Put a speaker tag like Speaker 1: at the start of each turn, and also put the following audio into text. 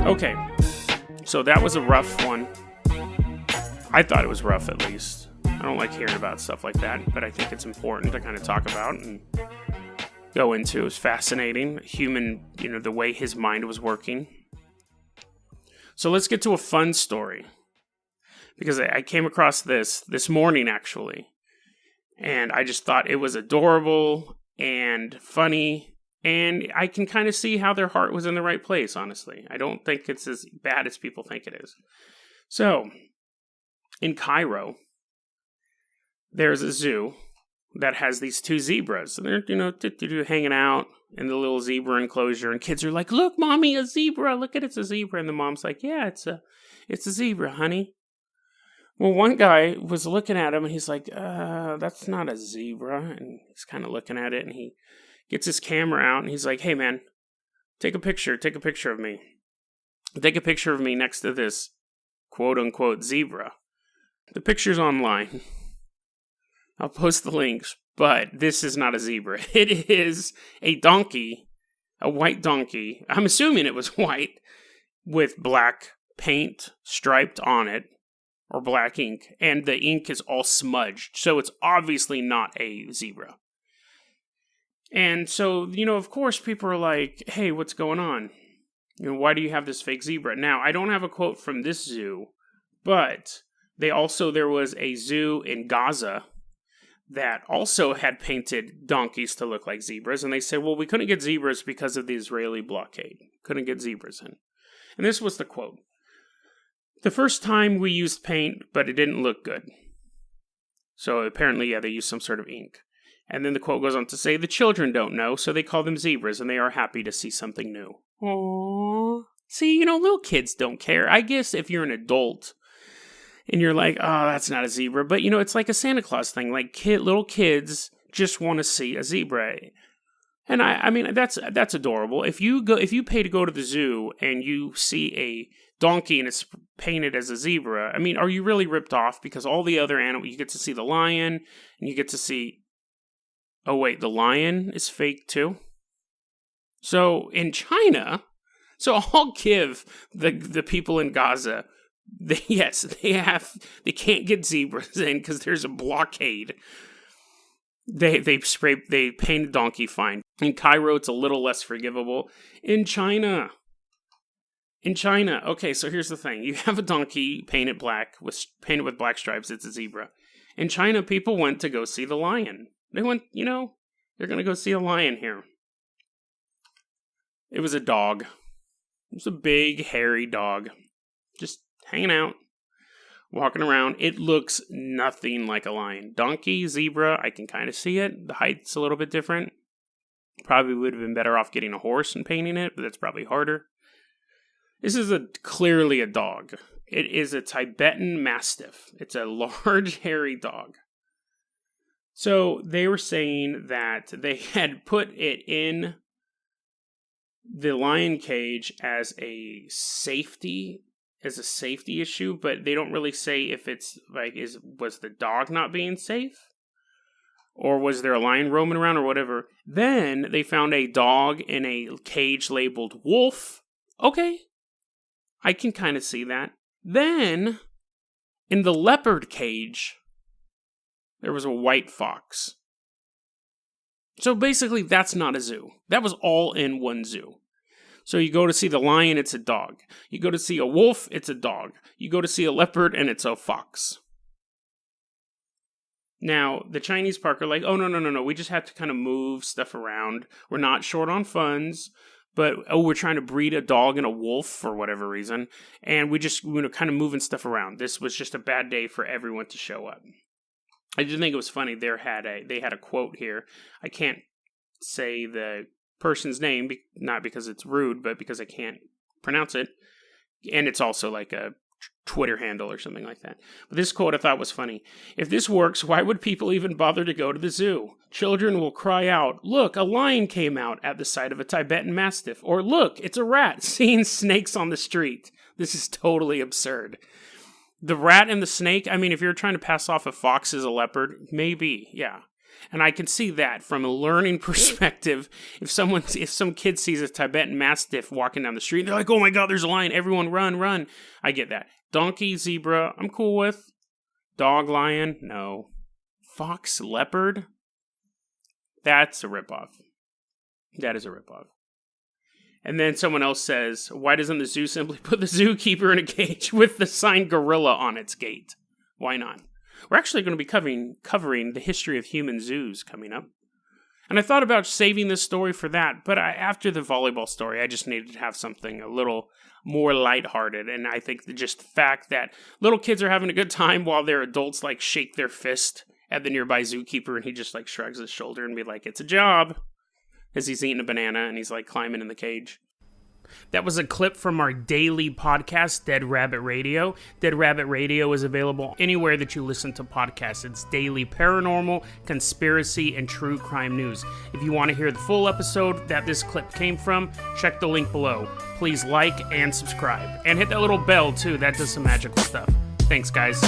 Speaker 1: Okay, so that was a rough one. I thought it was rough, at least. I don't like hearing about stuff like that, but I think it's important to kind of talk about and go into. It was fascinating. Human, the way his mind was working. So let's get to a fun story. Because I came across this morning, actually. And I just thought it was adorable and funny. And I can kind of see how their heart was in the right place, honestly. I don't think it's as bad as people think it is. So, in Cairo, there's a zoo that has these two zebras. And they're, hanging out in the little zebra enclosure. And kids are like, look, Mommy, a zebra. Look at it, it's a zebra. And the mom's like, yeah, it's a zebra, honey. Well, one guy was looking at him and he's like, that's not a zebra. And he's kind of looking at it and he gets his camera out and he's like, hey man, take a picture of me. Take a picture of me next to this quote unquote zebra. The picture's online. I'll post the links, but this is not a zebra. It is a donkey, a white donkey. I'm assuming it was white with black paint striped on it. Or black ink, and the ink is all smudged, so it's obviously not a zebra. And so, of course, people are like, hey, what's going on? Why do you have this fake zebra? Now, I don't have a quote from this zoo, but there was a zoo in Gaza that also had painted donkeys to look like zebras, and they said, well, we couldn't get zebras because of the Israeli blockade. Couldn't get zebras in. And this was the quote. The first time we used paint, but it didn't look good. So apparently, they used some sort of ink. And then the quote goes on to say, the children don't know, so they call them zebras, and they are happy to see something new. Aww. See, little kids don't care. I guess if you're an adult, and you're like, oh, that's not a zebra. But, it's like a Santa Claus thing. Like, little kids just want to see a zebra. And I mean, that's adorable. If you pay to go to the zoo, and you see a donkey and it's painted as a zebra, I mean, are you really ripped off? Because all the other animals, you get to see the lion, and you get to see, oh wait, the lion is fake too? So in China, I'll give the people in Gaza, they can't get zebras in because there's a blockade. They painted donkey fine. In Cairo, it's a little less forgivable. In China, okay, so here's the thing. You have a donkey painted with black stripes. It's a zebra. In China, people went to go see the lion. They went, they're going to go see a lion here. It was a dog. It was a big, hairy dog. Just hanging out, walking around. It looks nothing like a lion. Donkey, zebra, I can kind of see it. The height's a little bit different. Probably would have been better off getting a horse and painting it, but that's probably harder. This is clearly a dog. It is a Tibetan mastiff. It's a large, hairy dog. So they were saying that they had put it in the lion cage as a safety issue, but they don't really say if it's like, was the dog not being safe? Or was there a lion roaming around or whatever? Then they found a dog in a cage labeled wolf. Okay. I can kind of see that. Then, in the leopard cage, there was a white fox. So basically, that's not a zoo. That was all in one zoo. So you go to see the lion, it's a dog. You go to see a wolf, it's a dog. You go to see a leopard, and it's a fox. Now, the Chinese park are like, oh, no. We just have to kind of move stuff around. We're not short on funds. But, we're trying to breed a dog and a wolf for whatever reason. And we just, kind of moving stuff around. This was just a bad day for everyone to show up. I just think it was funny. They had a quote here. I can't say the person's name, not because it's rude, but because I can't pronounce it. And it's also like a Twitter handle or something like that. But this quote I thought was funny. If this works, why would people even bother to go to the zoo? Children will cry out, look, a lion came out at the sight of a Tibetan mastiff. Or look, it's a rat seeing snakes on the street. This is totally absurd. The rat and the snake, I mean, if you're trying to pass off a fox as a leopard, maybe, yeah. And I can see that from a learning perspective. If some kid sees a Tibetan mastiff walking down the street, they're like, oh my God, there's a lion. Everyone run. I get that. Donkey, zebra, I'm cool with. Dog, lion, no. Fox, leopard, that's a ripoff. That is a ripoff. And then someone else says, why doesn't the zoo simply put the zookeeper in a cage with the sign gorilla on its gate? Why not? We're actually going to be covering the history of human zoos coming up. And I thought about saving this story for that, but after the volleyball story, I just needed to have something a little more lighthearted. And I think just the fact that little kids are having a good time while their adults like shake their fist at the nearby zookeeper and he just like shrugs his shoulder and be like, it's a job, as he's eating a banana and he's like climbing in the cage. That was a clip from our daily podcast, Dead Rabbit Radio. Dead Rabbit Radio is available anywhere that you listen to podcasts. It's daily paranormal, conspiracy, and true crime news. If you want to hear the full episode that this clip came from, check the link below. Please like and subscribe. And hit that little bell, too. That does some magical stuff. Thanks, guys.